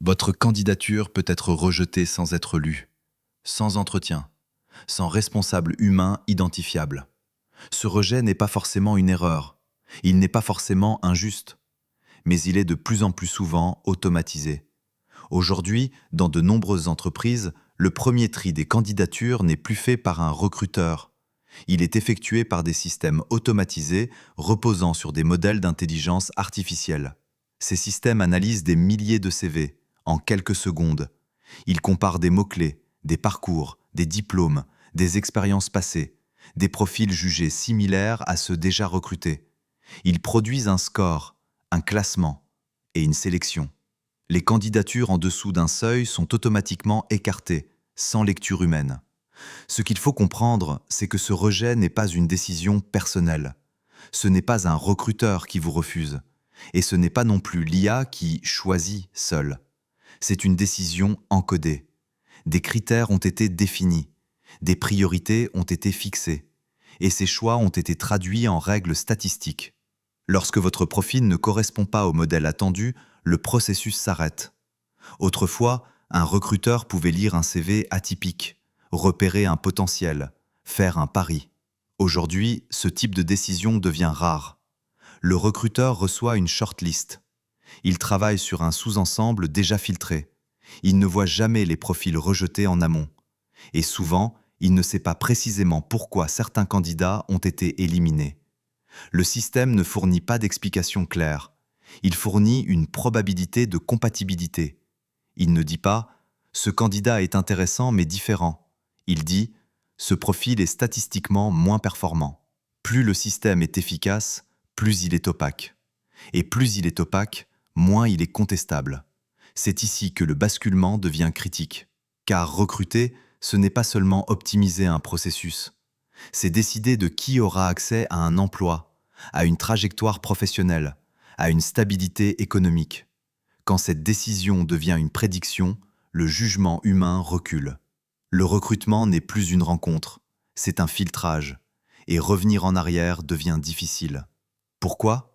Votre candidature peut être rejetée sans être lue, sans entretien, sans responsable humain identifiable. Ce rejet n'est pas forcément une erreur, il n'est pas forcément injuste, mais il est de plus en plus souvent automatisé. Aujourd'hui, dans de nombreuses entreprises, le premier tri des candidatures n'est plus fait par un recruteur. Il est effectué par des systèmes automatisés reposant sur des modèles d'intelligence artificielle. Ces systèmes analysent des milliers de CV en quelques secondes. Ils comparent des mots-clés, des parcours, des diplômes, des expériences passées, des profils jugés similaires à ceux déjà recrutés. Ils produisent un score, un classement et une sélection. Les candidatures en dessous d'un seuil sont automatiquement écartées, sans lecture humaine. Ce qu'il faut comprendre, c'est que ce rejet n'est pas une décision personnelle. Ce n'est pas un recruteur qui vous refuse. Et ce n'est pas non plus l'IA qui choisit seule. C'est une décision encodée. Des critères ont été définis. Des priorités ont été fixées. Et ces choix ont été traduits en règles statistiques. Lorsque votre profil ne correspond pas au modèle attendu, le processus s'arrête. Autrefois, un recruteur pouvait lire un CV atypique, repérer un potentiel, faire un pari. Aujourd'hui, ce type de décision devient rare. Le recruteur reçoit une shortlist. Il travaille sur un sous-ensemble déjà filtré. Il ne voit jamais les profils rejetés en amont. Et souvent, il ne sait pas précisément pourquoi certains candidats ont été éliminés. Le système ne fournit pas d'explication claire. Il fournit une probabilité de compatibilité. Il ne dit pas « ce candidat est intéressant mais différent ». Il dit « ce profil est statistiquement moins performant ». Plus le système est efficace, plus il est opaque. Et plus il est opaque, moins il est contestable. C'est ici que le basculement devient critique. Car recruter, ce n'est pas seulement optimiser un processus. C'est décider de qui aura accès à un emploi, à une trajectoire professionnelle, à une stabilité économique. Quand cette décision devient une prédiction, le jugement humain recule. Le recrutement n'est plus une rencontre, c'est un filtrage, et revenir en arrière devient difficile. Pourquoi ?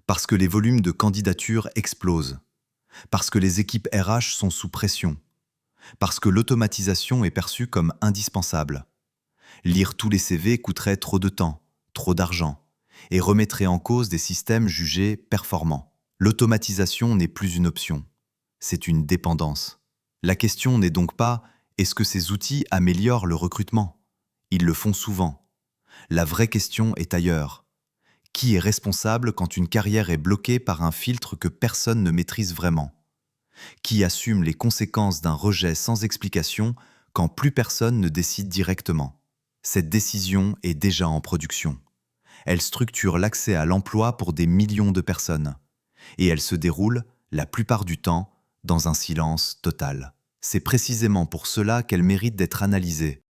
Parce que les volumes de candidatures explosent, parce que les équipes RH sont sous pression, parce que l'automatisation est perçue comme indispensable. Lire tous les CV coûterait trop de temps, trop d'argent, et remettrait en cause des systèmes jugés performants. L'automatisation n'est plus une option, c'est une dépendance. La question n'est donc pas « est-ce que ces outils améliorent le recrutement ?» Ils le font souvent. La vraie question est ailleurs. Qui est responsable quand une carrière est bloquée par un filtre que personne ne maîtrise vraiment? Qui assume les conséquences d'un rejet sans explication quand plus personne ne décide directement? Cette décision est déjà en production. Elle structure l'accès à l'emploi pour des millions de personnes. Et elle se déroule, la plupart du temps, dans un silence total. C'est précisément pour cela qu'elle mérite d'être analysée.